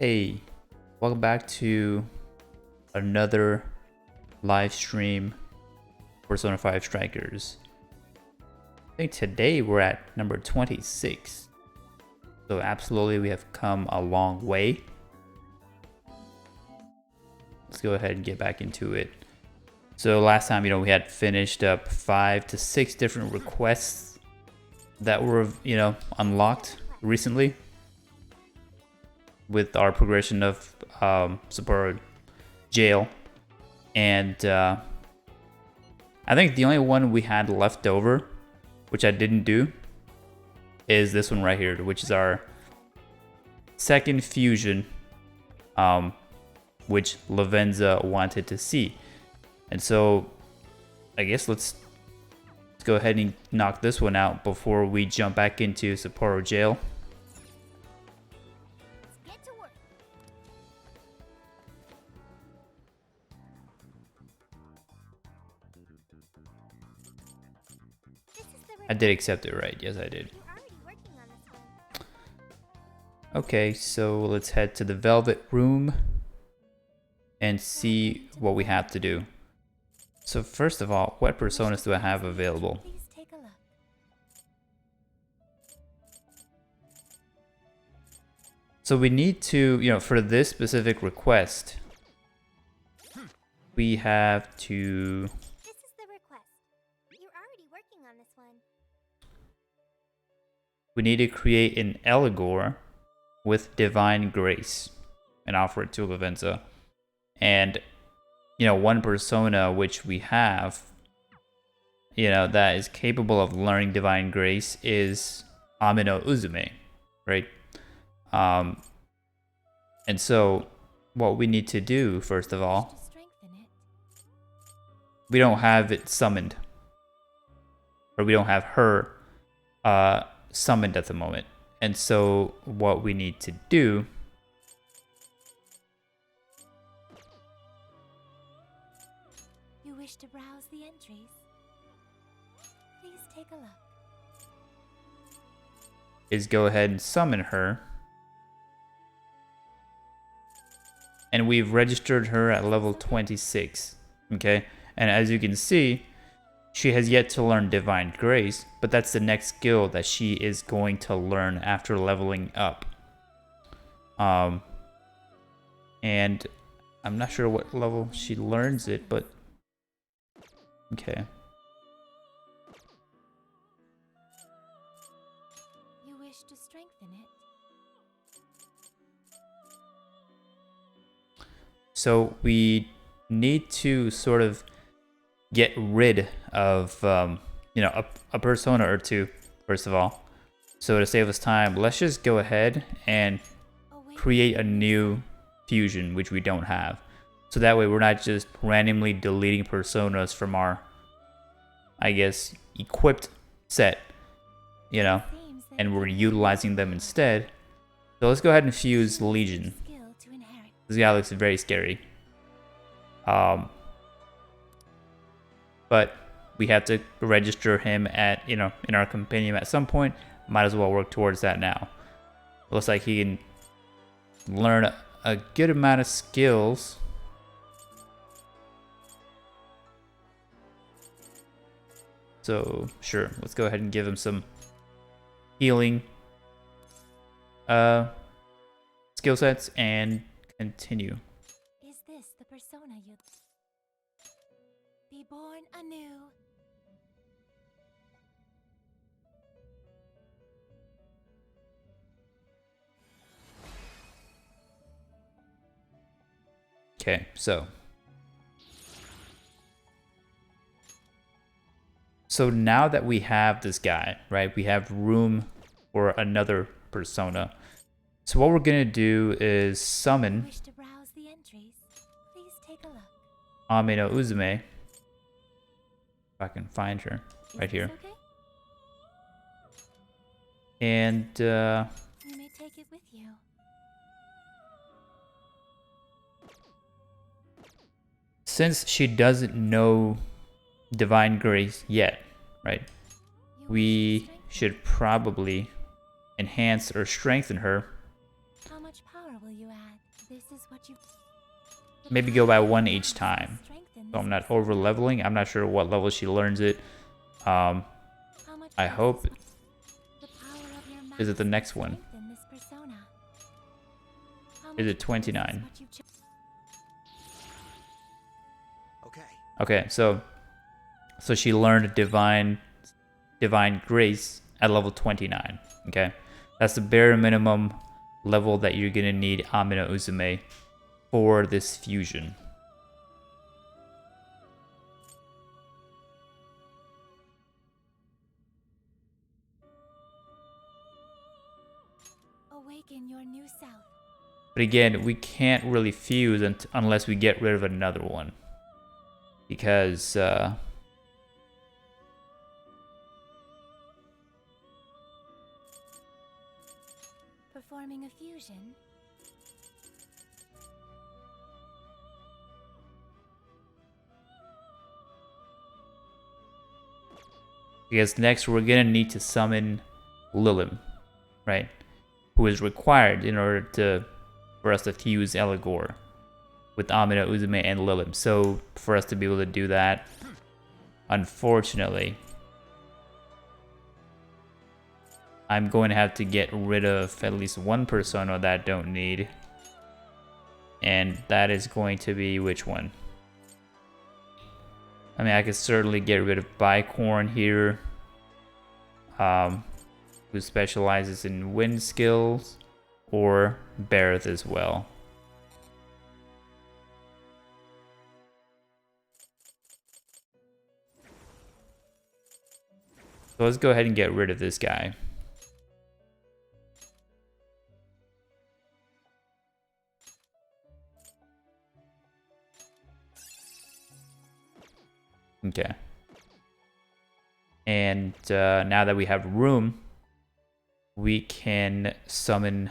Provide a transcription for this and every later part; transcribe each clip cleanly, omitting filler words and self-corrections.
Hey, welcome back to another live stream Persona 5 Strikers. I think today we're at number 26. So absolutely we have come a long way. Let's go ahead and get back into it. So last time, we had finished up 5 to 6 different requests that were, unlocked recently with our progression of Sapporo Jail. And I think the only one we had left over, which I didn't do, is this one right here, which is our second fusion, which Lavenza wanted to see. And so I guess let's go ahead and knock this one out before we jump back into Sapporo Jail. I did accept it, right? Yes, I did. Okay, so let's head to the Velvet Room and see what we have to do. So first of all, what personas do I have available? So we need to, for this specific request, we have to... This is the request. You're already working on this one. We need to create an Eligor with Divine Grace and offer it to Lavenza. And, one persona which we have, that is capable of learning Divine Grace is Ame-no-Uzume, right? And so what we need to do, first of all, we don't have it summoned, or we don't have her summoned at the moment. And so what we need to do to browse the entries. Please take a look. is go ahead and summon her. And we've registered her at level 26. Okay? And as you can see, she has yet to learn Divine Grace, but that's the next skill that she is going to learn after leveling up. And I'm not sure what level she learns it, but okay. You wish to strengthen it? So we need to sort of get rid of, a persona or two, first of all. So to save us time, let's just go ahead and create a new fusion, which we don't have. So that way we're not just randomly deleting personas from our, I guess, equipped set, and we're utilizing them instead. So let's go ahead and fuse Legion. This guy looks very scary. But we have to register him at, in our compendium at some point. Might as well work towards that now. Looks like he can learn a good amount of skills. So, sure, let's go ahead and give him some healing skill sets and continue. Is this the persona you'd be born anew? Okay, so now that we have this guy, right, we have room for another persona. So what we're gonna do is summon Ame-no-Uzume. If I can find her right here. Okay? And You may take it with you. since she doesn't know Divine Grace yet, right, we should probably enhance or strengthen her much power will you add? This is what you... Maybe go by one each time. So I'm not over leveling. I'm not sure what level she learns it. I hope. Is it the next one? Is it 29? Okay, so she learned divine grace at level 29. Okay, that's the bare minimum level that you're gonna need Ame-no-Uzume for this fusion. Awaken your new self. But again, we can't really fuse unless we get rid of another one. Because, Performing a fusion. because next we're gonna need to summon Lilim, right? Who is required in order for us to fuse Eligor with Ame-no-Uzume and Lilim. So for us to be able to do that, unfortunately, I'm going to have to get rid of at least one persona that I don't need. And that is going to be which one? I mean, I could certainly get rid of Bicorn here, who specializes in wind skills, or Bareth as well. So let's go ahead and get rid of this guy. Okay. And now that we have room, we can summon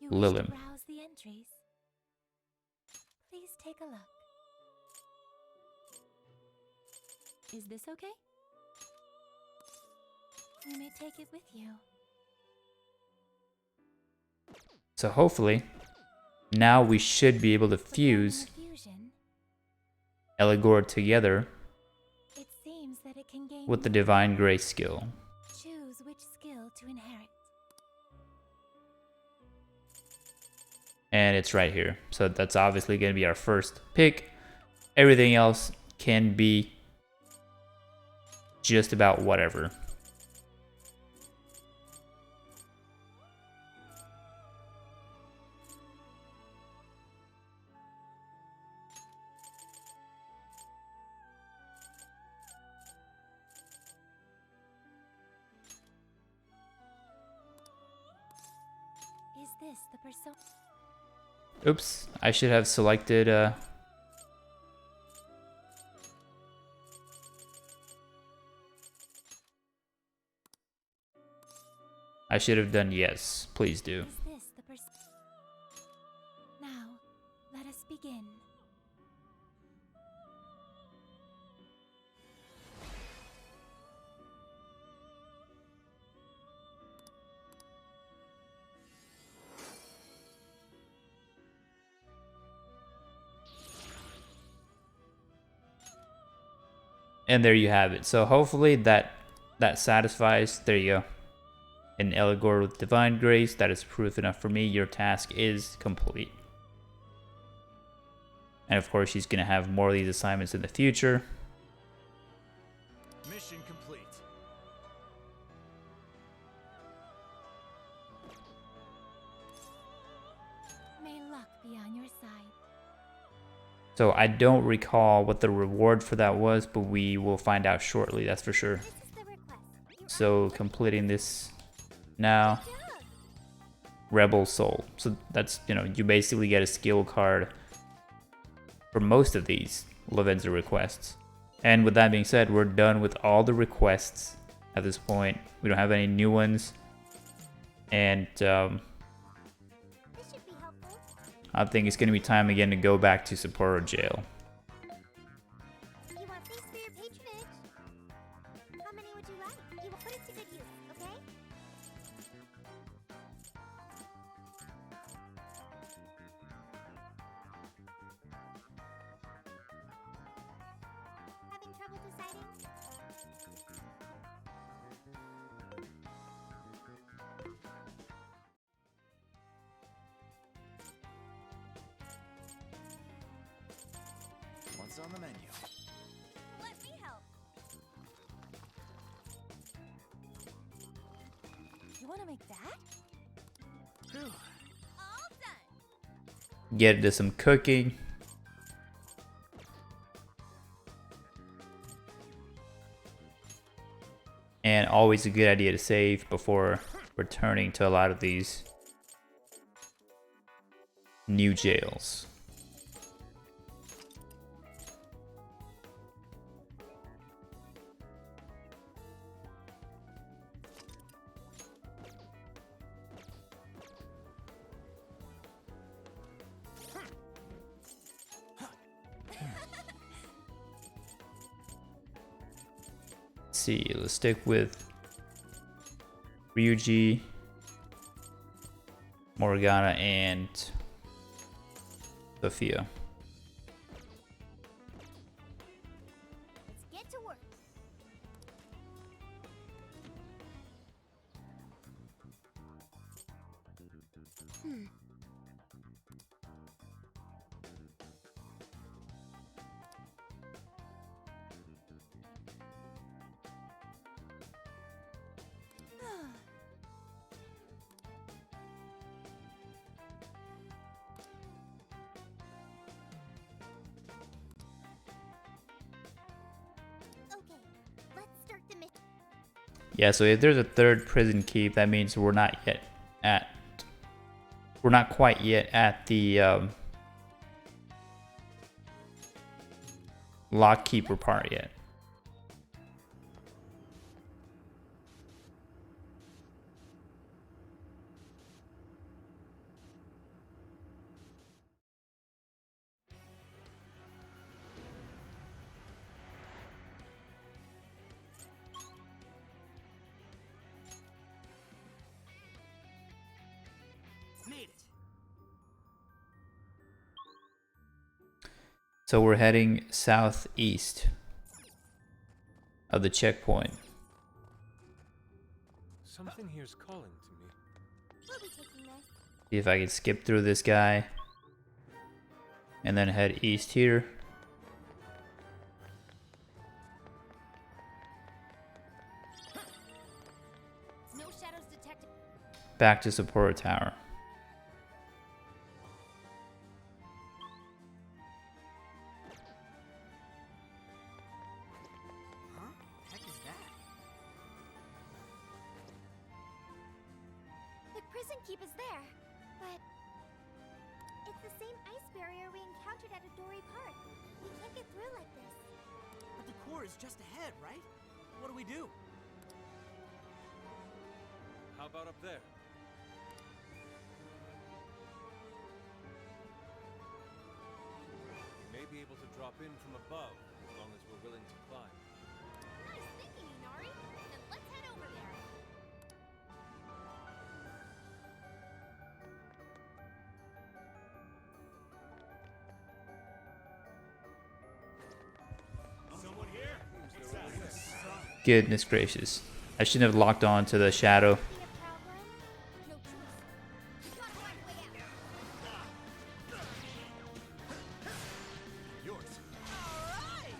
Lilim. Browse the entries. Please take a look. Is this okay? You may take it with you. So hopefully, now we should be able to fuse Eligor together it seems that it can gain with the Divine Grace skill. Choose which skill to inherit. And it's right here. So that's obviously going to be our first pick. Everything else can be just about whatever. Is this the persona? Oops, I should have selected I should have done yes. Please do. Is this the persona? Now, let us begin. And there you have it. So hopefully that satisfies. There you go. An Eligor with Divine Grace. That is proof enough for me. Your task is complete. And of course, she's going to have more of these assignments in the future. Mission complete. May luck be on your side. So I don't recall what the reward for that was, but we will find out shortly, that's for sure. This is the request. So completing this now. Rebel Soul. So that's, you basically get a skill card for most of these Lavenza requests. And with that being said, we're done with all the requests at this point. We don't have any new ones. And This should be helpful. I think it's going to be time again to go back to Sapporo Jail. You want thanks for your patronage. How many would you like? You will put it to good use, okay? on the menu? Let me help. You want to make that? Phew. All done. Get into some cooking. And always a good idea to save before returning to a lot of these new jails. Let's see, let's stick with Ryuji, Morgana, and Sophia. Let's get to work. Okay, let's start the mission. Yeah, so if there's a third prison keep, that means we're not quite yet at the lock keeper part yet. Made it. So we're heading southeast of the checkpoint. Something here's calling to me. We'll be taking this. See if I can skip through this guy and then head east here. No shadows detected. Back to Sapporo Tower. Huh? Heck is that? The prison keep is there, but it's the same ice barrier we encountered at Odori Park. We can't get through like this. But the core is just ahead, right? What do we do? How about up there? We may be able to drop in from above as long as we're willing to climb. Nice thinking, Inari. Then let's head over there. Someone here? Goodness gracious. I shouldn't have locked on to the shadow. Be a problem? No choice. Come on, find a way out. Yours. Alright!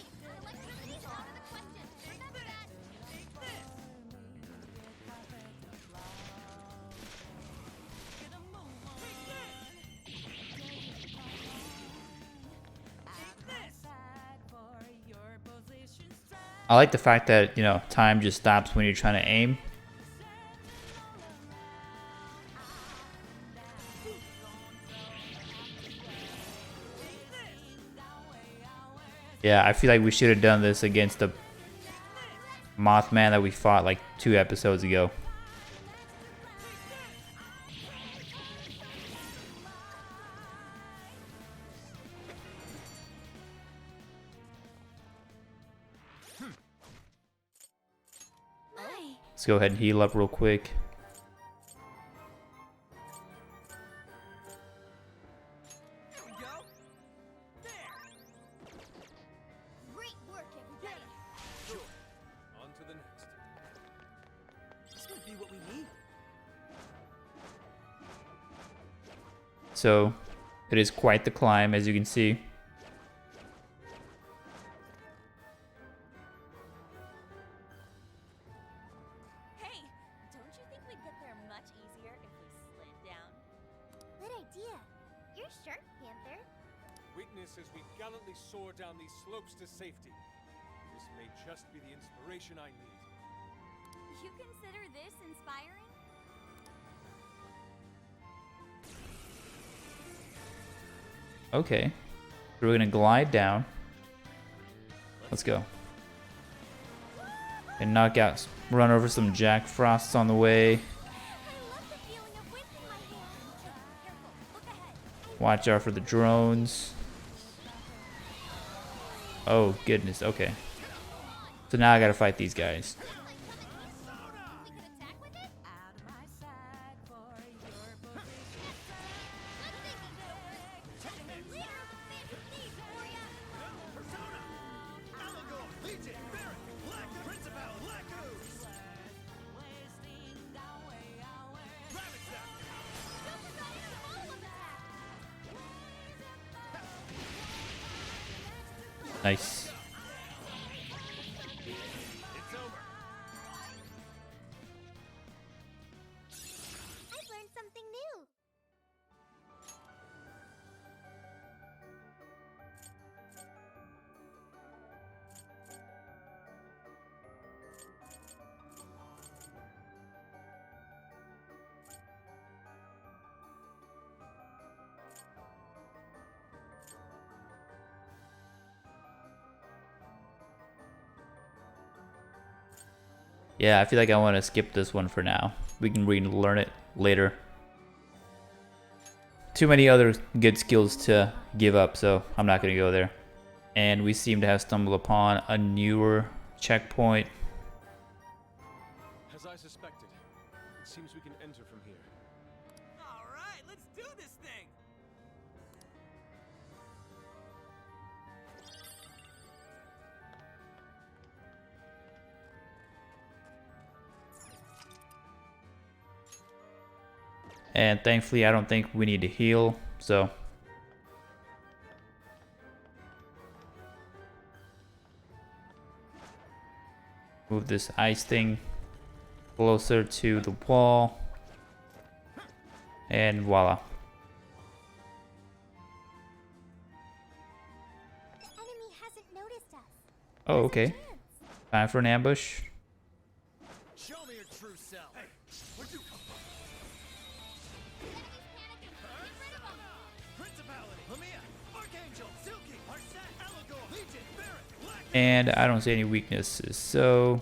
Wait, electricity's out of the question. Remember that. Take this. I like the fact that, you know, time just stops when you're trying to aim. Yeah, I feel like we should have done this against the Mothman that we fought like 2 episodes ago. My. Let's go ahead and heal up real quick. There we go. There. Great work, everybody. Sure. On to the next. This might be what we need. So, It is quite the climb, as you can see. Hey, don't you think we'd get there much easier if we slid down? Good idea. You're sharp, Panther. Witness as we gallantly soar down these slopes to safety. This may just be the inspiration I need. You consider this inspiring? Okay. So we're gonna glide down. Let's go. And knock out, run over some Jack Frosts on the way. I love the feeling of wind in my hair. Careful, look ahead. Watch out for the drones. Oh, goodness. Okay. So now I gotta fight these guys. We could attack with it? Out of my sight for your position. Leader, fancy thieves for ya. Eligor, Legion, Baron, Black Principal, Laku! Ravage them! Nice. It's over. I've learned something new. Yeah, I feel like I want to skip this one for now. We can relearn it later. Too many other good skills to give up, so I'm not going to go there. And we seem to have stumbled upon a newer checkpoint. As I suspected, it seems we can enter from here. All right, let's do this thing! And thankfully, I don't think we need to heal, so... Move this ice thing closer to the wall. And voila. The enemy hasn't noticed us. Oh, okay. Time for an ambush. Show me your true self! Hey, where'd you come from? Principality, Lamia, Archangel, Silky, Arset, Eligor, Legion, Baron, Black... And I don't see any weaknesses, so...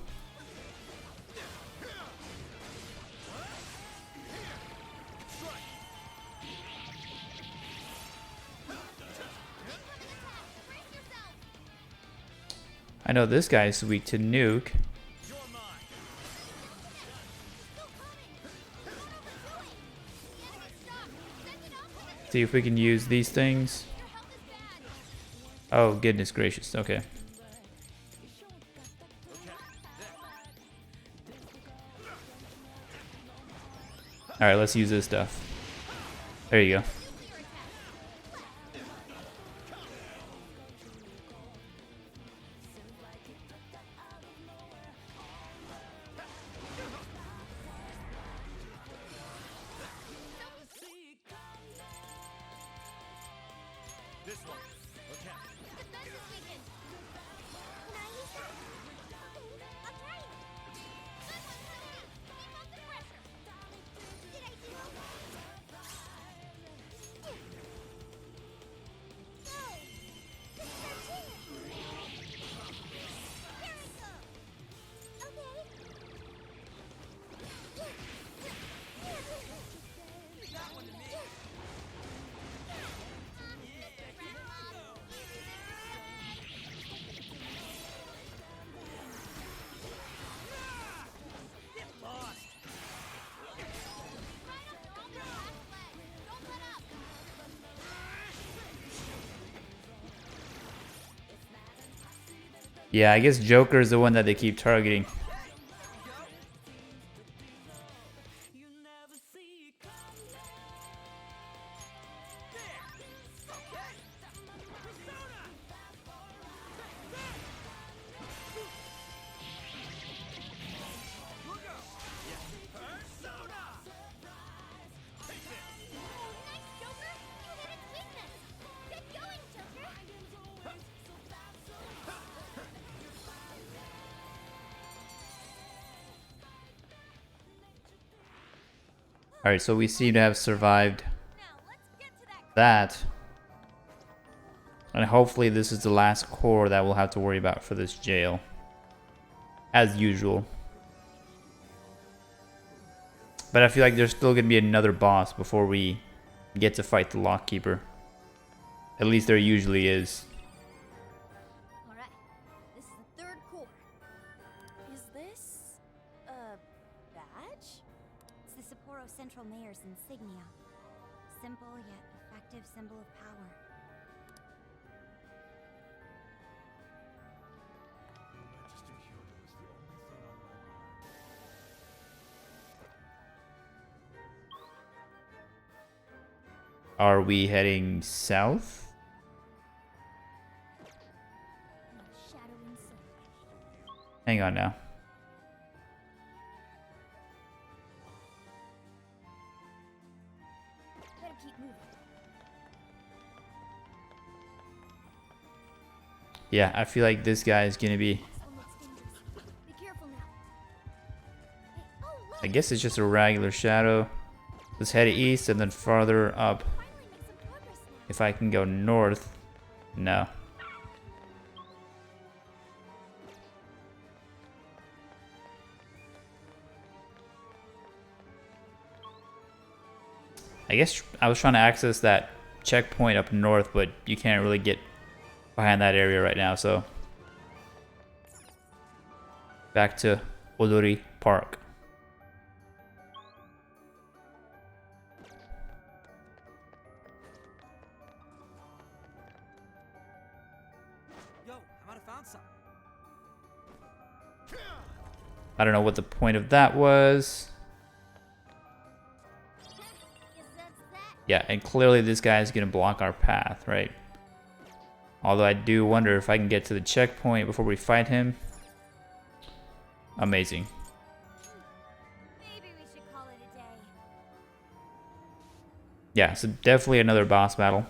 I know this guy's weak to nuke. You're mine! See if we can use these things. Oh, goodness gracious. Okay. Alright, let's use this stuff. There you go. This one. Okay. Yeah, I guess Joker is the one that they keep targeting. Alright, so we seem to have survived Now let's get to that. that. And hopefully this is the last core that we'll have to worry about for this jail. As usual. But I feel like there's still going to be another boss before we get to fight the Lockkeeper. At least there usually is. Alright, this is the third core. Is this a badge? It's the Sapporo Central Mayor's insignia. Simple yet effective symbol of power. Magister Hyodo is the only thing on my mind. Are we heading south? Shadow and soul. Hang on now. Better keep moving. Yeah, I feel like this guy is going to be... This one looks dangerous. Be careful now. Hey, oh look! I guess it's just a regular shadow. Let's head east and then farther up. Finally make some progress now. If I can go north. No. I guess I was trying to access that checkpoint up north, but you can't really get behind that area right now, so back to Odori Park. Yo, I might have found something. I don't know what the point of that was. Guess that's that. Yeah, and clearly this guy is going to block our path, right? Although I do wonder if I can get to the checkpoint before we fight him. Amazing. Maybe we should call it a day. Yeah, so definitely another boss battle.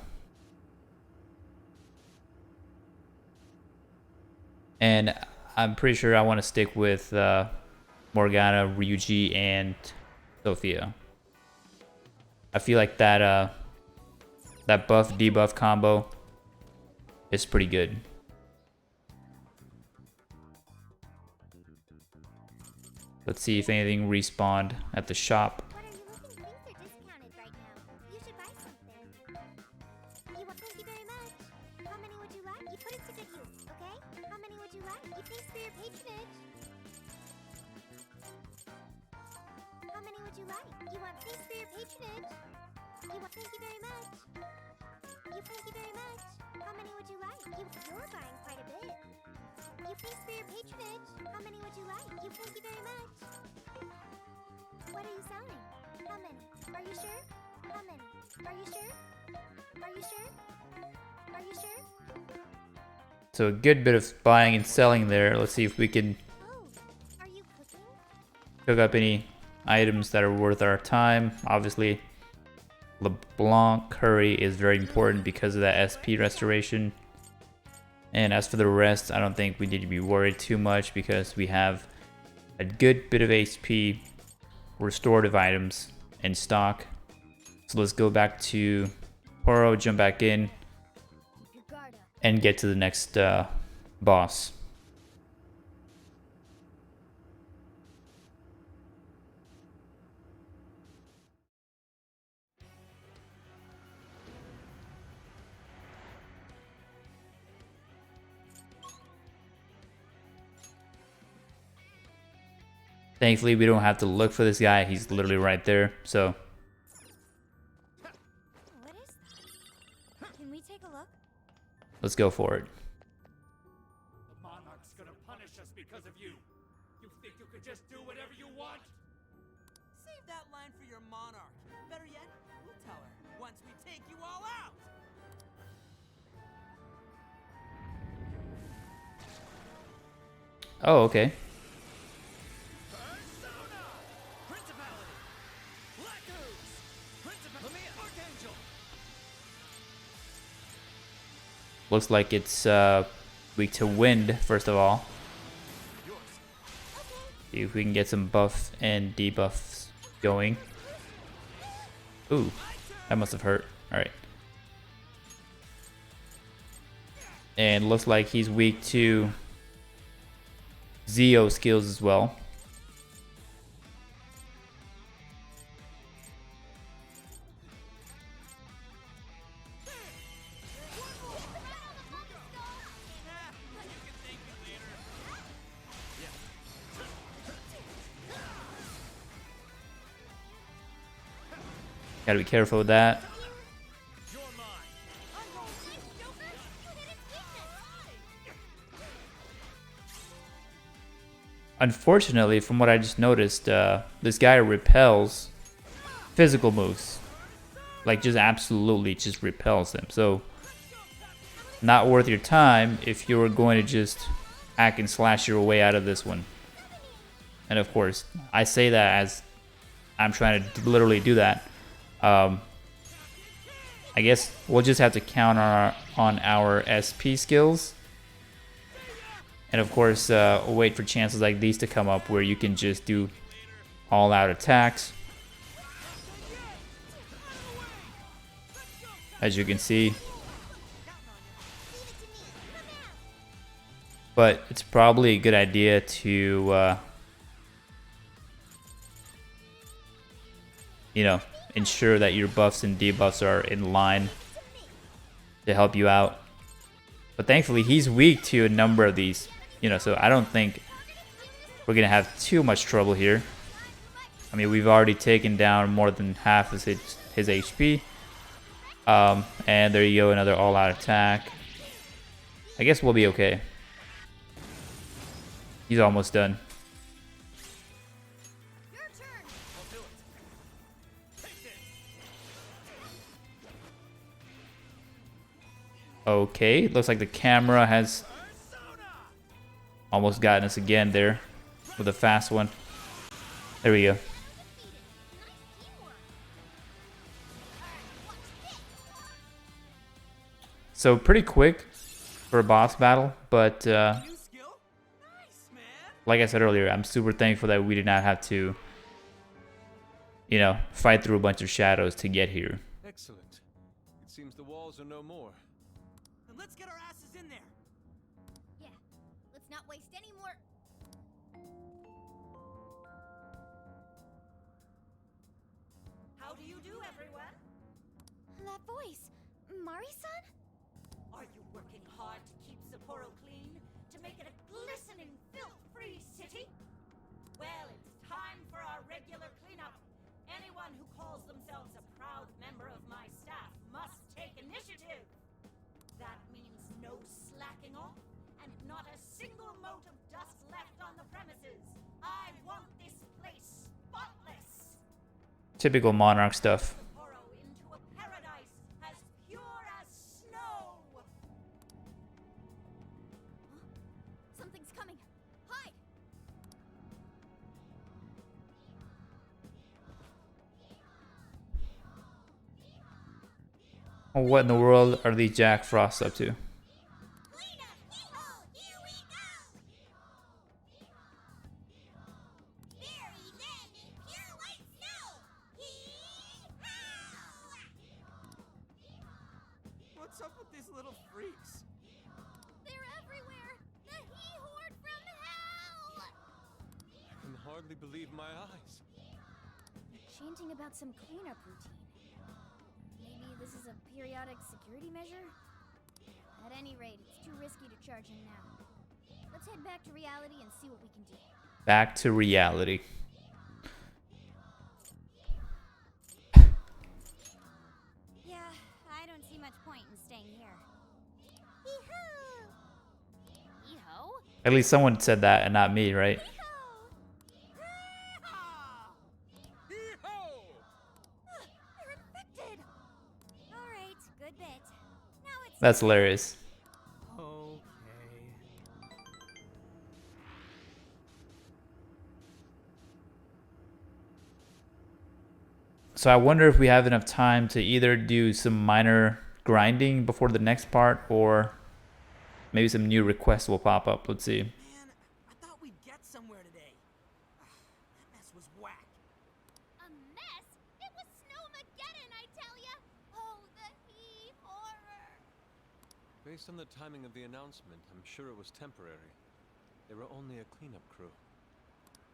And I'm pretty sure I want to stick with Morgana, Ryuji, and Sophia. I feel like that that buff debuff combo is pretty good. Let's see if anything respawned at the shop. What are you looking? Things are discounted right now. You should buy something. You want? Thank you very much. How many would you like? You put it to good use, okay? How many would you like? You thanks for your patronage. How many would you like? You want? Thanks for your patronage. You want? Thank you very much. You thank you very much. How many would you like? You're buying quite a bit. You thanks for your patronage. How many would you like? You thank you very much. What are you selling? How many? Are you sure? How many? Are you sure? Are you sure? Are you sure? So a good bit of buying and selling there. Let's see if we can Oh, are you cooking? cook up any items that are worth our time. Obviously, LeBlanc curry is very important because of that SP restoration. And as for the rest, I don't think we need to be worried too much because we have a good bit of HP restorative items in stock. So let's go back to Poro, jump back in, Keep your guard up. and get to the next boss. Thankfully, we don't have to look for this guy. He's literally right there. So What is that? Can we take a look? let's go for it. The monarch's gonna punish us because of you. You think you could just do whatever you want? Save that line for your monarch. Better yet, we'll tell her once we take you all out. Oh, okay. Persona! Principality! Black Ooze! Principality! Archangel! Looks like it's weak to wind, first of all. Yours. See if we can get some buff and debuffs going. Ooh, that must have hurt. All right. And looks like he's weak to Zio skills as well. Gotta be careful with that. Unfortunately, from what I just noticed, this guy repels physical moves. Like, just absolutely just repels them. So, not worth your time if you were going to just hack and slash your way out of this one. And of course, I say that as I'm trying to literally do that. I guess we'll just have to count on our SP skills. And of course, wait for chances like these to come up where you can just do all-out attacks. As you can see. But it's probably a good idea to, you know, ensure that your buffs and debuffs are in line to help you out. But thankfully, he's weak to a number of these. You know, so I don't think we're going to have too much trouble here. I mean, we've already taken down more than half of his HP. And there you go, another all-out attack. I guess we'll be okay. He's almost done. Okay, looks like the camera has almost gotten us again there with a fast one. There we go. So pretty quick for a boss battle, but like I said earlier, I'm super thankful that we did not have to, you know, fight through a bunch of shadows to get here. Excellent. It seems the walls are no more. Then let's get our asses in there. Yeah, let's not waste any more. How do you do, everyone? That voice, Mari-san? Are you working hard to keep Sapporo clean? To make it a glistening, filth-free city? Well, it's time for our regular cleanup. Anyone who calls themselves a proud member of my staff must take initiative. That means no slacking off, and not a single mote of dust left on the premises. I want this place spotless. Typical monarch stuff. Sapporo into a paradise as pure as snow. Something's coming. Hide! What in the world are these Jack Frosts up to? What's up with these little freaks? They're everywhere! The he-horde from hell! I can hardly believe my eyes. Chanting about some cleanup routine. Maybe this is a periodic security measure? At any rate, it's too risky to charge in now. Let's head back to reality and see what we can do. Back to reality. Yeah, I don't see much point in staying here. Hee-hoo! Hee-ho? At least someone said that and not me, right? Hee-ho! They're infected! Alright, good bit. Now it's... That's hilarious. Okay. So I wonder if we have enough time to either do some minor grinding before the next part, or maybe some new requests will pop up. Let's see. Man, I thought we'd get somewhere today. That mess was whack. A mess? It was Snowmageddon Based on the timing of the announcement, I'm sure it was temporary. They were only a cleanup crew.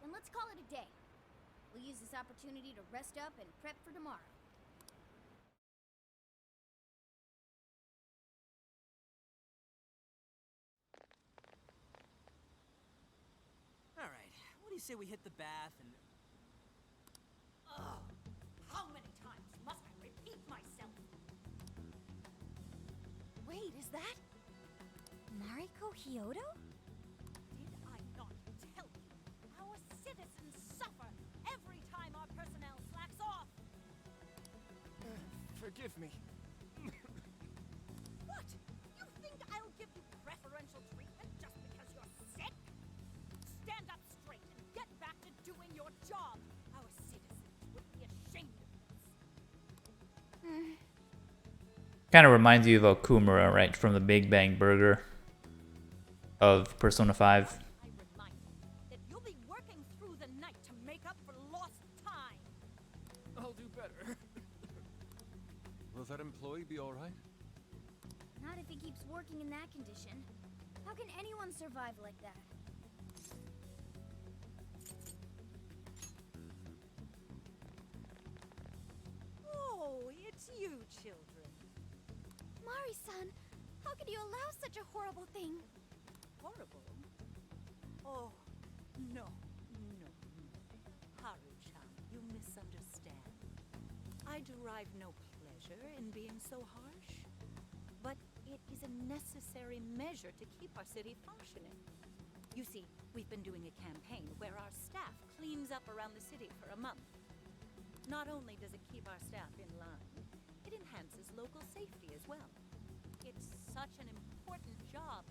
Then let's call it a day. We'll use this opportunity to rest up and prep for tomorrow. Alright, what do you say we hit the bath and... Ugh. How many times must I repeat myself? Wait, is that Mariko Hyodo? Did I not tell you? Our citizens suffer every time our personnel slacks off. Forgive me. What? You think I'll give you preferential treatment just because you're sick? Stand up straight and get back to doing your job. Our citizens would be ashamed of this. Kind of reminds you of Okumura, right, from the Big Bang Burger of Persona 5. I remind you that you'll be working through the night to make up for lost time. I'll do better. Will that employee be alright? Not if he keeps working in that condition. How can anyone survive like that? Oh, it's you, children. Mari-san, how could you allow such a horrible thing? Horrible? Oh, no. Haru-chan, you misunderstand. I derive no pleasure in being so harsh, but it is a necessary measure to keep our city functioning. You see, we've been doing a campaign where our staff cleans up around the city for a month. Not only does it keep our staff in line, it enhances local safety as well. It's such an important job,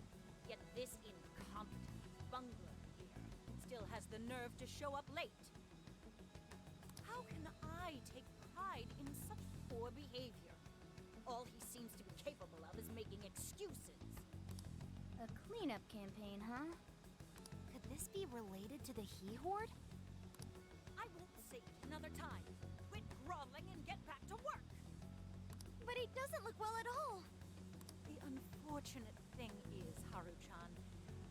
yet this incompetent bungler here still has the nerve to show up late. How can I take pride in such poor behavior? All he seems to be capable of is making excuses. A cleanup campaign, huh? Could this be related to the He Horde? I won't say it another time. Quit groveling and get back to work. But he doesn't look well at all. The unfortunate thing is, Haru-chan,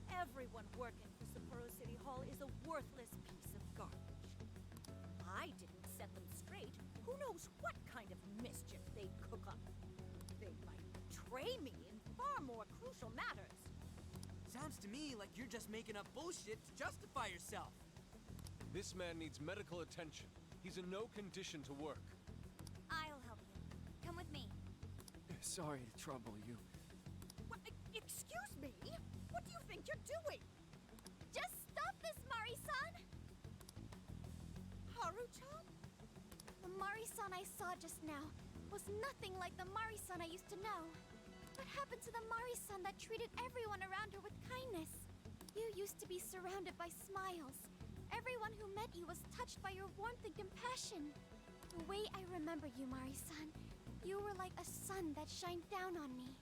everyone working for Sapporo City Hall is a worthless piece of garbage. I didn't set them straight. Who knows what kind of mischief they'd cook up? They might betray me in far more crucial matters. Sounds to me like you're just making up bullshit to justify yourself. This man needs medical attention. He's in no condition to work. I'll help you. Come with me. Sorry to trouble you. What, excuse me? What do you think you're doing? Just stop this, Mari-san! Haru-chan? The Mari-san I saw just now was nothing like the Mari-san I used to know. What happened to the Mari-san that treated everyone around her with kindness? You used to be surrounded by smiles. Everyone who met you was touched by your warmth and compassion. The way I remember you, Mari-san, you were like a sun that shined down on me.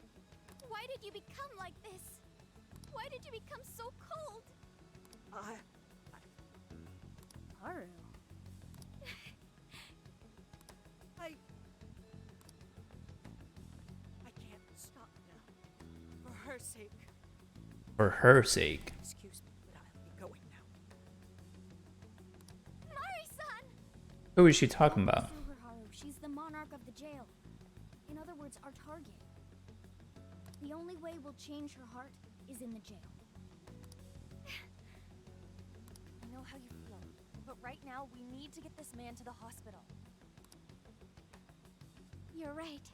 Why did you become like this? Why did you become so cold? Haru. I can't stop now. For her sake. For her sake. Excuse me, but I'll be going now. Mari-san! Who is she talking about? Silver Haru, she's the monarch of the jail. In other words, our target. The only way we'll change her heart is in the jail. I know how you feel, but right now we need to get this man to the hospital. You're right.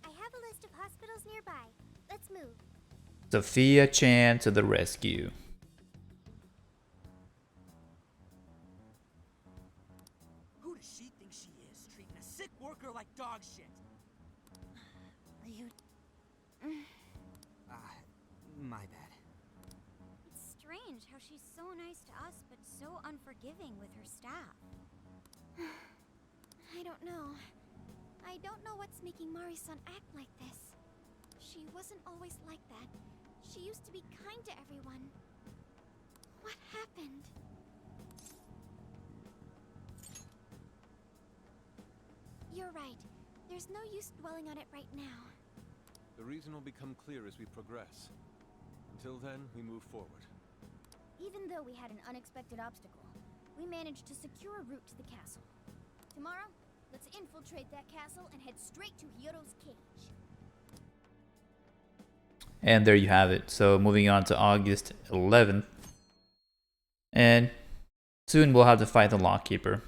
I have a list of hospitals nearby. Let's move. Sophia Chan to the rescue. Who does she think she is, treating a sick worker like dog shit? You... My bad. It's strange how she's so nice to us, but so unforgiving with her staff. I don't know. I don't know what's making Mari-san act like this. She wasn't always like that. She used to be kind to everyone. What happened? You're right. There's no use dwelling on it right now. The reason will become clear as we progress. Until then, we move forward. Even though we had an unexpected obstacle, we managed to secure a route to the castle. Tomorrow, let's infiltrate that castle and head straight to Hyodo's cage. And there you have it. So moving on to August 11th. And soon we'll have to fight the Lockkeeper.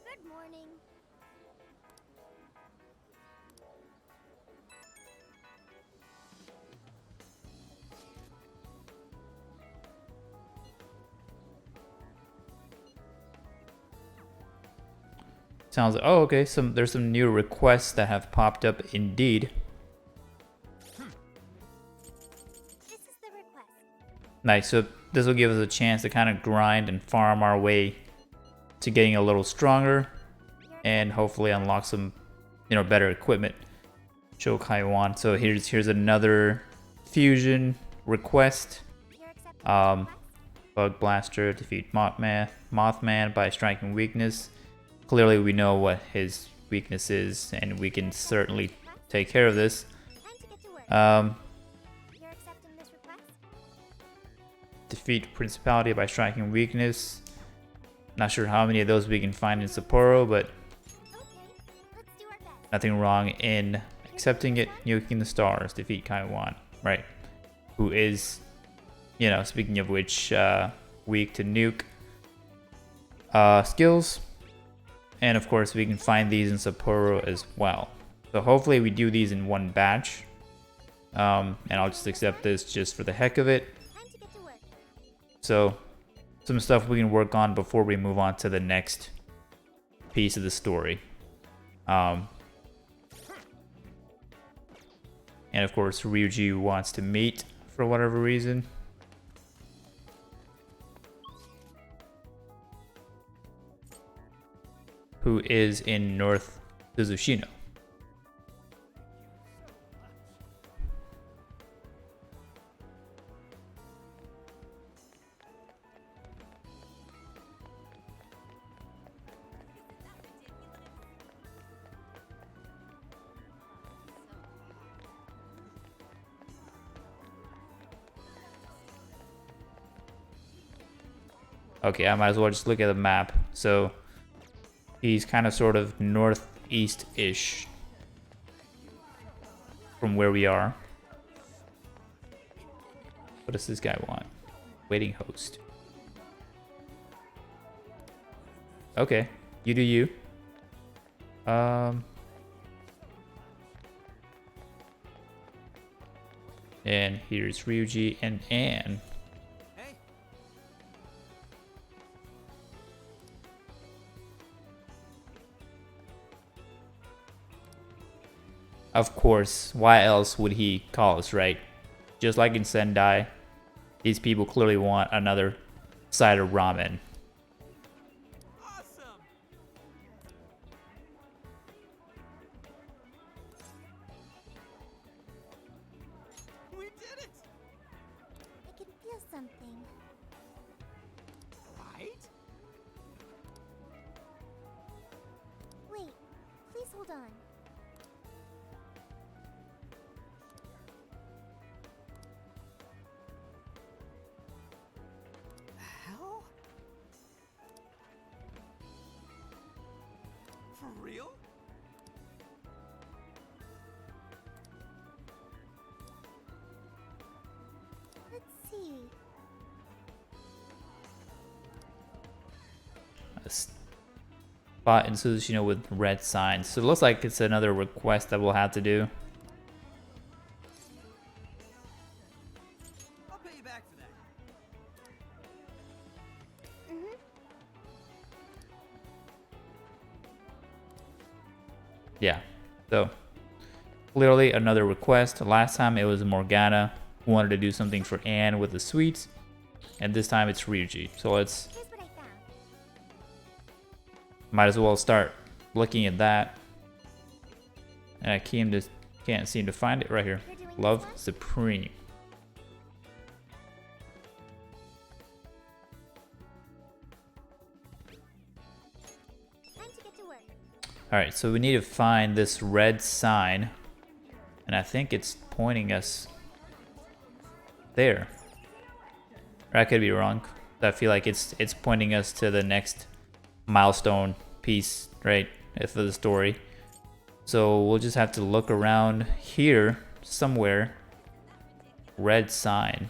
Good morning. Sounds like, oh, okay, there's some new requests that have popped up indeed. This is the request. Nice, so this will give us a chance to kind of grind and farm our way to getting a little stronger and hopefully unlock some, you know, better equipment. Shokaiwan. So here's another fusion request. You're accepting this request? Bug Blaster, defeat Mothman by striking weakness. Clearly we know what his weakness is, and we can certainly take care of this. Time to get to work. You're accepting this request? Defeat Principality by striking weakness. Not sure how many of those we can find in Sapporo, but Okay, let's do our best. nothing wrong in accepting it. Nuking the Stars, defeat Kaiwan, right? Who is, you know, speaking of which, weak to nuke skills. And of course, we can find these in Sapporo as well. So hopefully we do these in one batch. And I'll just accept this just for the heck of it. Time to get to work. So some stuff we can work on before we move on to the next piece of the story. And of course, Ryuji wants to meet for whatever reason. Who is in North Suzushino. Okay, I might as well just look at the map. So he's kind of sort of northeast-ish from where we are. What does this guy want? Waiting host. Okay, you do you. And here's Ryuji and Anne. Hey, Of course, why else would he call us, right? Just like in Sendai, these people clearly want another side of ramen. awesome! We did it! I can feel something. Right? Wait, please hold on. Hell? For real? Let's see. A spot in Suzushino with red signs. So it looks like it's another request that we'll have to do. I'll pay you back for that. Yeah, so clearly another request. Last time it was Morgana who wanted to do something for Anne with the sweets, and this time it's Ryuji. So let's Here's what I found. might as well start looking at that. And I can't seem to find it right here. You're doing Love this one? Supreme. Time to get to work. Alright, so we need to find this red sign. And I think it's pointing us there. Or I could be wrong. I feel like it's pointing us to the next milestone piece, right, for the story. So we'll just have to look around here somewhere. Red sign.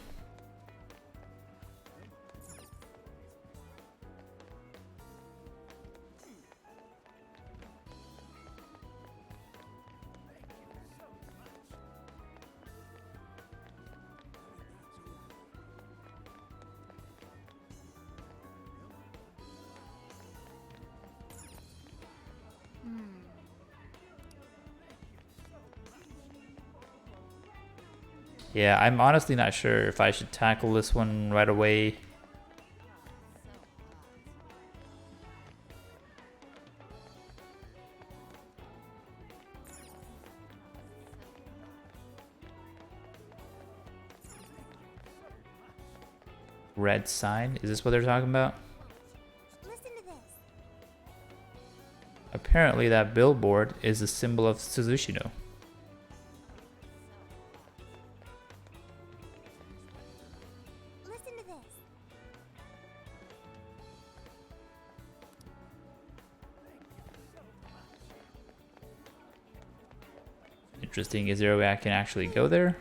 Yeah, I'm honestly not sure if I should tackle this one right away. Red sign? Is this what they're talking about? Listen to this. Apparently that billboard is a symbol of Suzushino. Listen to this. Interesting. Is there a way I can actually go there?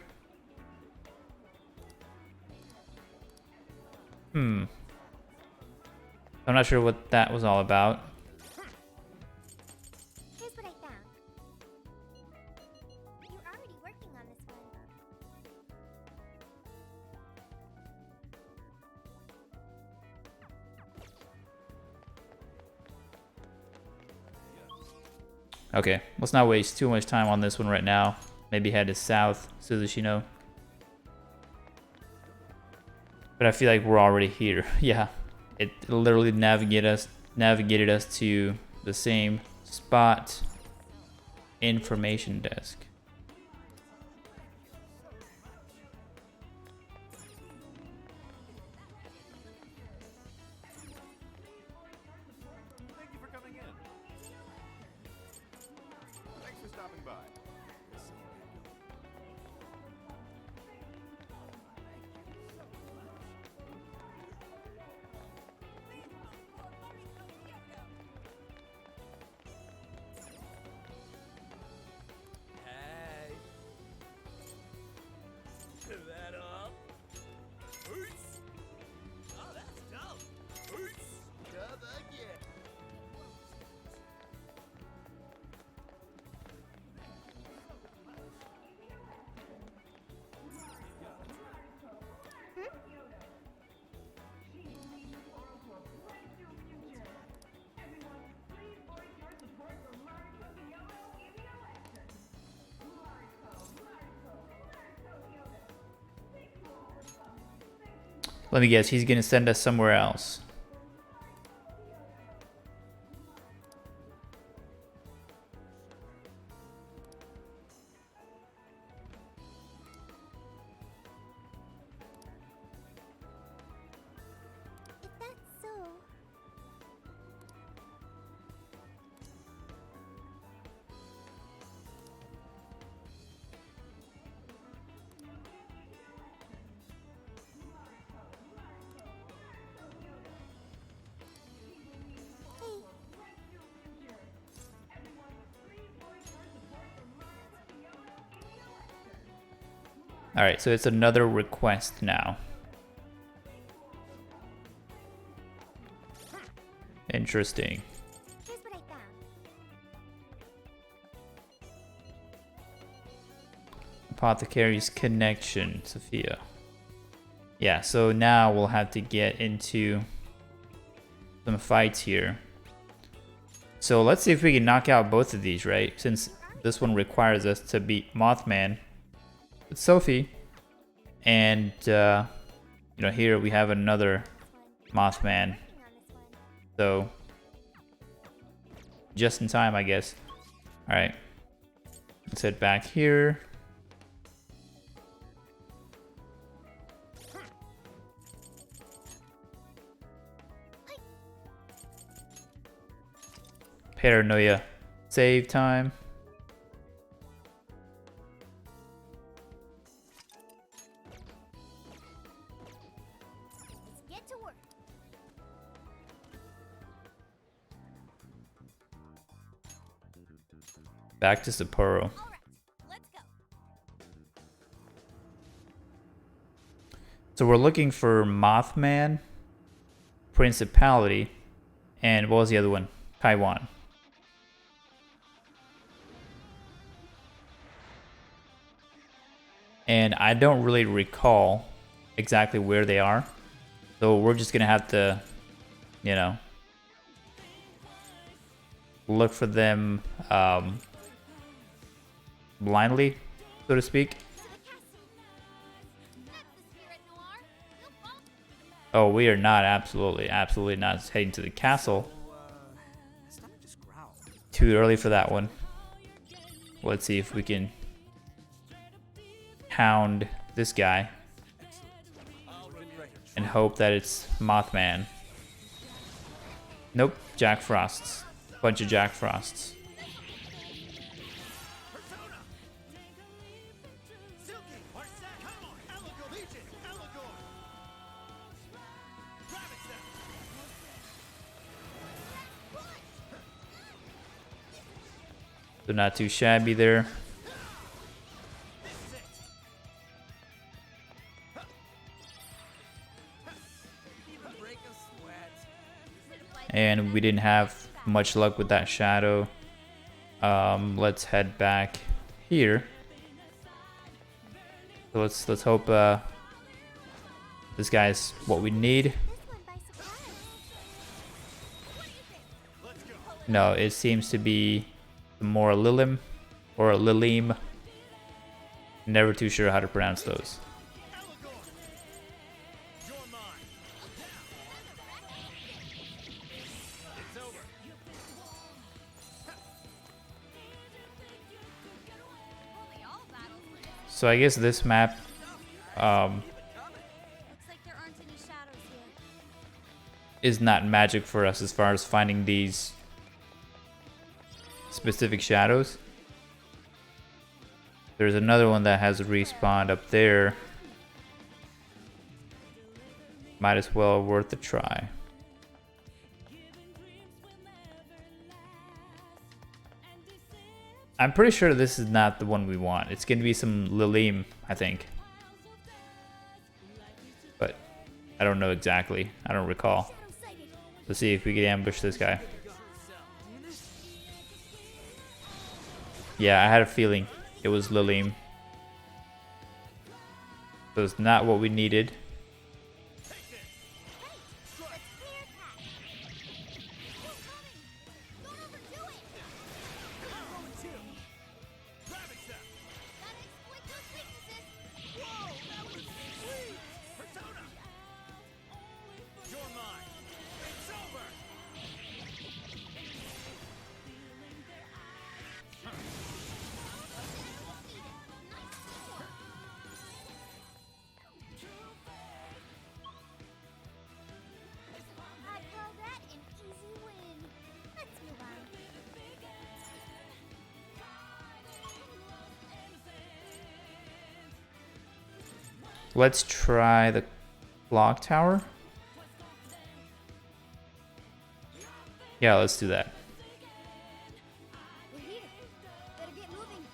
I'm not sure what that was all about. Here's what I found. You're already working on this one. Okay, let's not waste too much time on this one right now. Maybe head to south, Suzushino. But I feel like we're already here. Yeah, it literally navigated us to the same spot. Information desk. Thank you for coming in. Thanks for stopping by. Hey. That all? Peace. Oh, that's dope. Peace. Yeah. Let me guess, he's gonna send us somewhere else. If that's so, Alright, so it's another request now. Interesting. here's what I found. Apothecary's connection, Sophia. Yeah, so now we'll have to get into some fights here. So let's see if we can knock out both of these, right? Since this one requires us to beat Mothman with Sophie. And, you know, here we have another Mothman. Working on this one. So, just in time, I guess. Alright. Let's head back here. Paranoia save time. Let's get to work. Back to Sapporo. All right, let's go. So we're looking for Mothman, Principality, and what was the other one? Taiwan. And I don't really recall exactly where they are. So we're just gonna have to, you know, look for them blindly, so to speak. Oh, we are not, absolutely not heading to the castle. Stomach just growled. Too early for that one. Let's see if we can hound this guy and hope that it's Mothman. Nope, Jack Frosts. Bunch of Jack Frosts. They're not too shabby there. And we didn't have much luck with that shadow. Let's head back here. So let's hope this guy's what we need. This one by surprise. No, it seems to be more Lilim or Lilim. Never too sure how to pronounce those. So I guess this map, Looks like there aren't any shadows here. is not magic for us as far as finding these specific shadows. There's another one that has respawned up there. Might as well worth a try. I'm pretty sure this is not the one we want. It's gonna be some Lilim, I think. But I don't know exactly. I don't recall. Let's see if we can ambush this guy. Yeah, I had a feeling it was Lilim. So it's not what we needed. I call that an easy win. Let's move on. Let's try the clock tower. Yeah, let's do that. We're here. Better get moving.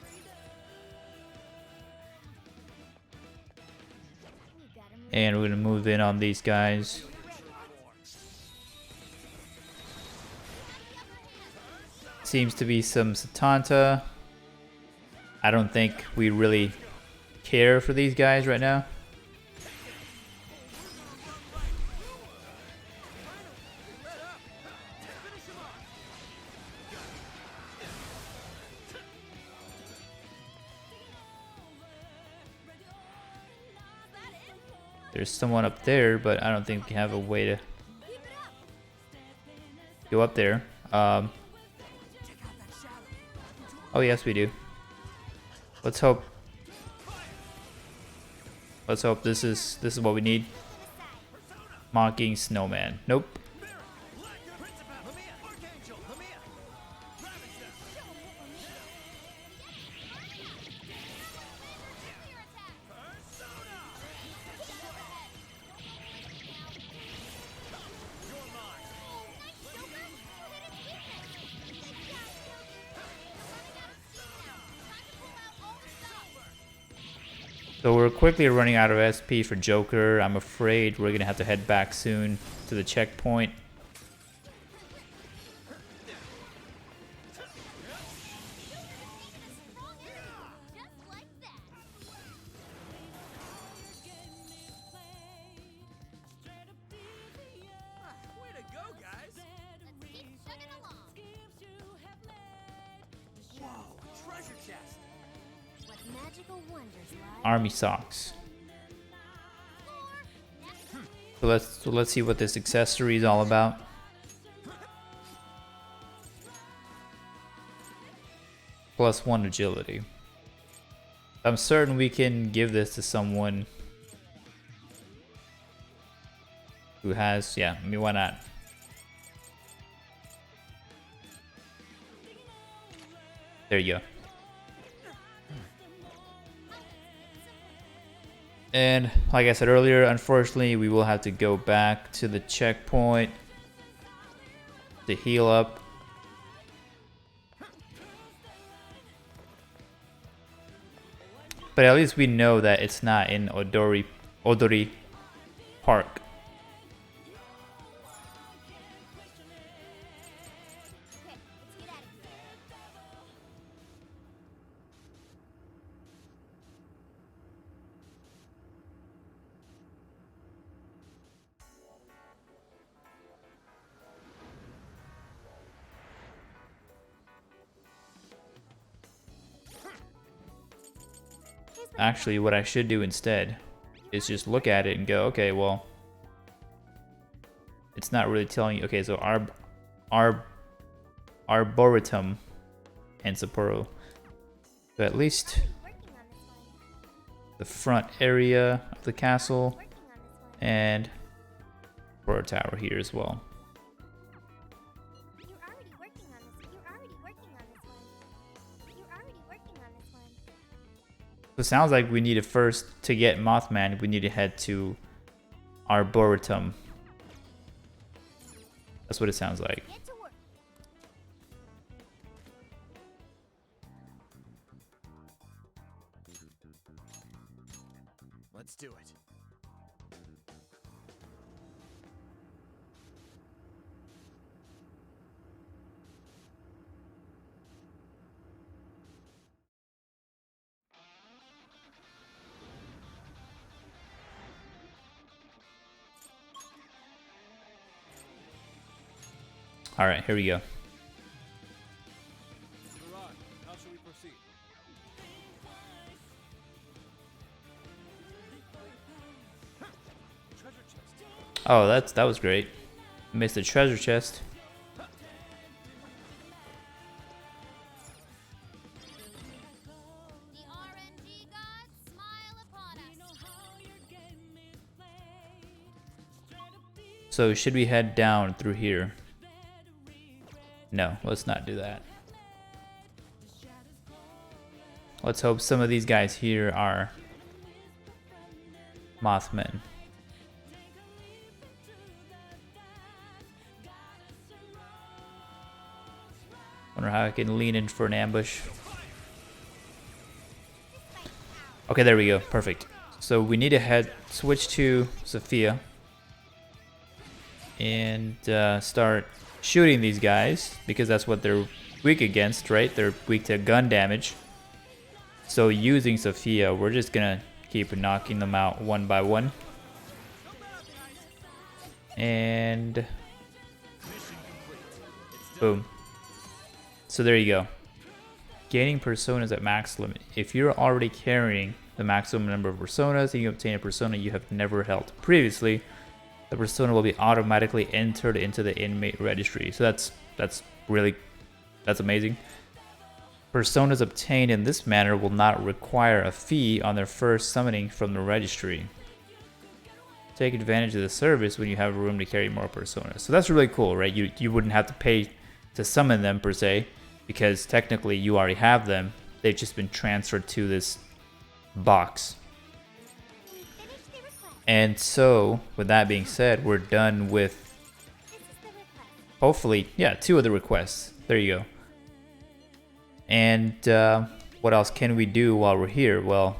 We gotta move. And we're gonna move in on these guys. Seems to be some Satanta. I don't think we really care for these guys right now. There's someone up there, but I don't think we have a way to go up there. Oh yes, we do. Let's hope. Let's hope this is what we need. Mocking snowman. Nope. So we're quickly running out of SP for Joker. I'm afraid we're gonna have to head back soon to the checkpoint. Way to go, guys! Whoa, treasure chest! What magical wonders lie. Army socks. So let's see what this accessory is all about. +1 agility. I'm certain we can give this to someone who has, yeah, I mean, why not? There you go. And like I said earlier, unfortunately, we will have to go back to the checkpoint to heal up. But at least we know that it's not in Odori Park. Okay, let's get at it. Actually, what I should do instead is just look at it and go, okay, well, it's not really telling you. Okay, so Arboretum and Sapporo. So at least Working on this one. the front area of the castle Working on this one. and Sapporo Tower here as well. You're already working on this. You're already working on this one. You're already working on this one. So it sounds like we need to first, to get Mothman, we need to head to Arboretum. That's what it sounds like. Get to work. Let's do it. All right, here we go. Murat, how shall we proceed? Treasure chest. Oh, that was great. Missed the treasure chest. The RNG gods smile upon us. So should we head down through here? No, let's not do that. Let's hope some of these guys here are Mothmen. Wonder how I can lean in for an ambush. Okay, there we go. Perfect. So we need to switch to Sophia and start shooting these guys because that's what they're weak against, right? They're weak to gun damage. So using Sophia, we're just gonna keep knocking them out one by one. And boom. So there you go. Gaining personas at max limit. If you're already carrying the maximum number of personas and you obtain a persona you have never held previously, the persona will be automatically entered into the inmate registry. So that's amazing. Personas obtained in this manner will not require a fee on their first summoning from the registry. Take advantage of the service when you have room to carry more personas. So that's really cool, right? You wouldn't have to pay to summon them per se, because technically you already have them. They've just been transferred to this box. And so, with that being said, we're done with, hopefully, yeah, 2 of the requests. There you go. And what else can we do while we're here? Well,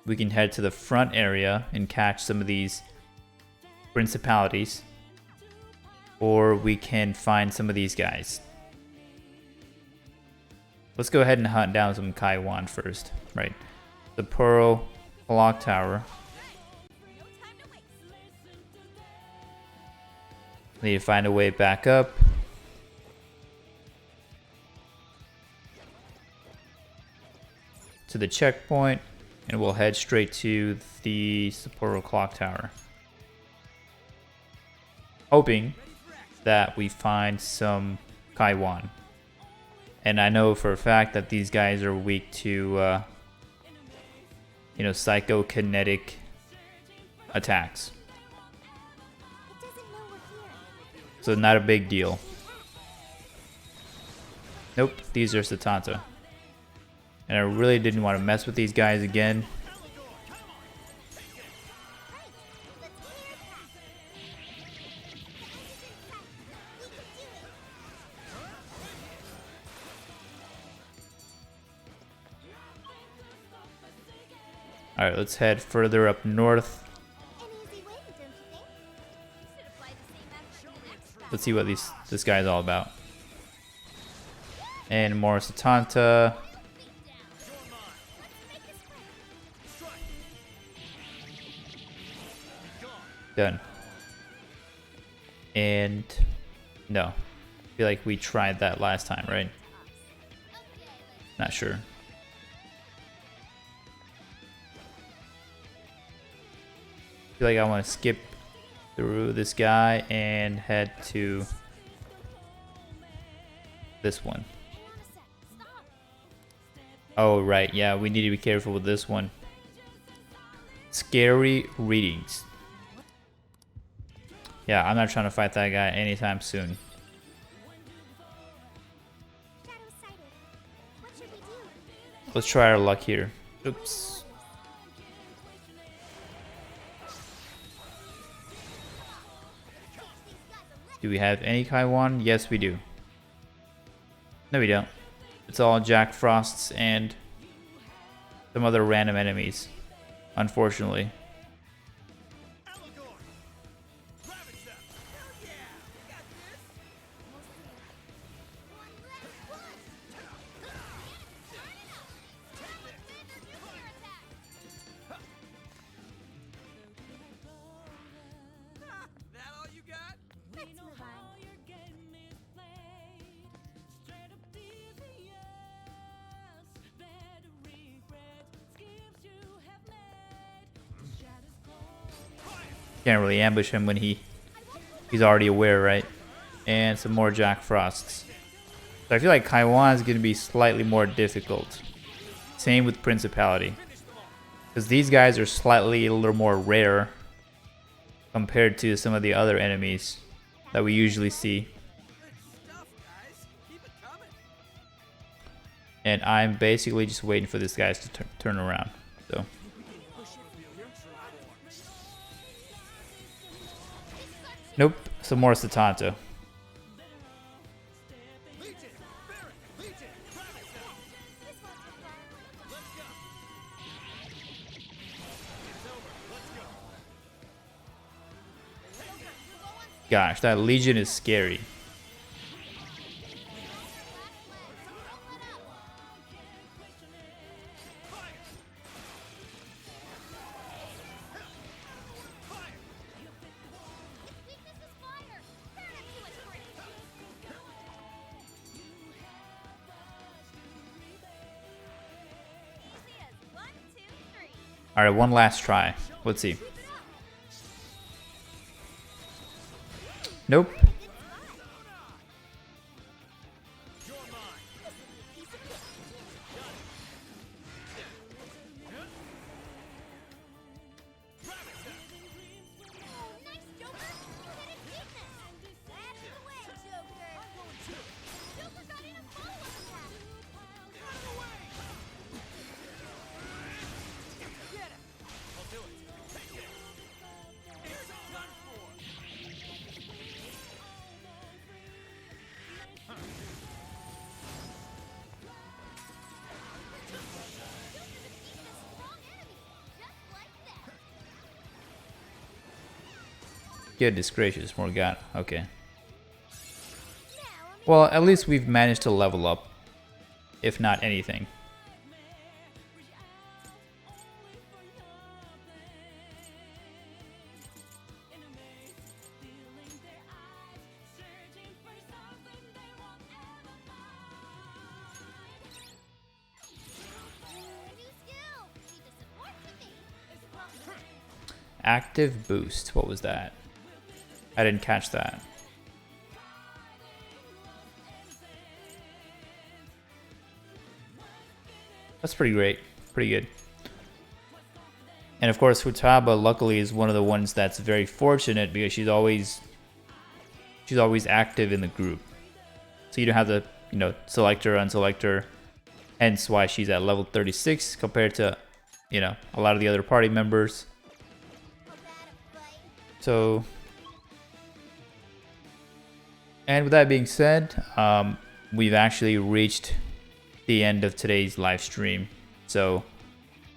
we can head to the front area and catch some of these principalities, or we can find some of these guys. Let's go ahead and hunt down some Kaiwan first. Right, the Pearl Clock Tower. Need to find a way back up. To the checkpoint, and we'll head straight to the Sapporo Clock Tower. Hoping that we find some Kaiwan. And I know for a fact that these guys are weak to, psychokinetic attacks. It doesn't know we're here. So not a big deal. Nope, these are Satanta. And I really didn't want to mess with these guys again. Alright, let's head further up north. An easy win, don't you think? Should apply the same method to next round. Let's see what this guy's all about. And more Satanta. Done. And no. I feel like we tried that last time, right? Not sure. I feel like I want to skip through this guy and head to this one. Oh, right. Yeah, we need to be careful with this one. Scary readings. Yeah, I'm not trying to fight that guy anytime soon. Shadow sighted. What should we do? Let's try our luck here. Oops. Do we have any Kaiwan? Yes, we do. No, we don't. It's all Jack Frosts and some other random enemies, unfortunately. Eligor! Lavenza! Hell yeah! We got this! That all you got? Let's move on. Can't really ambush him when he's already aware, right? And some more Jack Frosts. So I feel like Kaiwan is going to be slightly more difficult. Same with Principality. Because these guys are slightly a little more rare compared to some of the other enemies that we usually see. Good stuff, guys. Keep it coming. And I'm basically just waiting for this guys to turn around. So. Nope, some more Satanta. Gosh, that Legion is scary. All right, one last try. Let's see. Nope. Goodness gracious, Morgana. Okay. Well, at least we've managed to level up, if not anything. Active boost. What was that? I didn't catch that. That's pretty great. Pretty good. And of course, Futaba luckily is one of the ones that's very fortunate because she's always active in the group. So you don't have to, you know, select her, unselect her. Hence why she's at level 36 compared to, you know, a lot of the other party members. So, and with that being said, we've actually reached the end of today's live stream. So,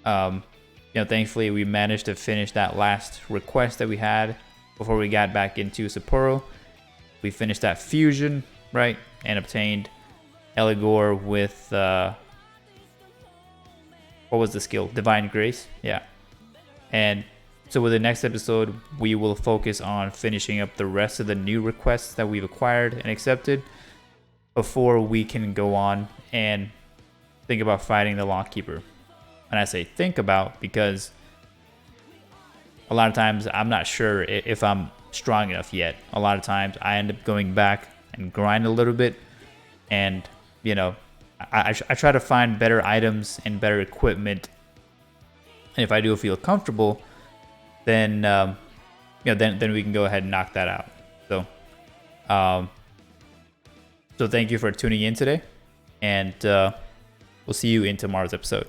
you know, thankfully we managed to finish that last request that we had before we got back into Sapporo. We finished that fusion, right, and obtained Eligor with what was the skill? Divine Grace, yeah. And so with the next episode, we will focus on finishing up the rest of the new requests that we've acquired and accepted before we can go on and think about fighting the Lockkeeper. And I say think about because a lot of times I'm not sure if I'm strong enough yet. A lot of times I end up going back and grind a little bit, and you know, I try to find better items and better equipment. And if I do feel comfortable, then you know, then we can go ahead and knock that out. So so thank you for tuning in today, and we'll see you in tomorrow's episode.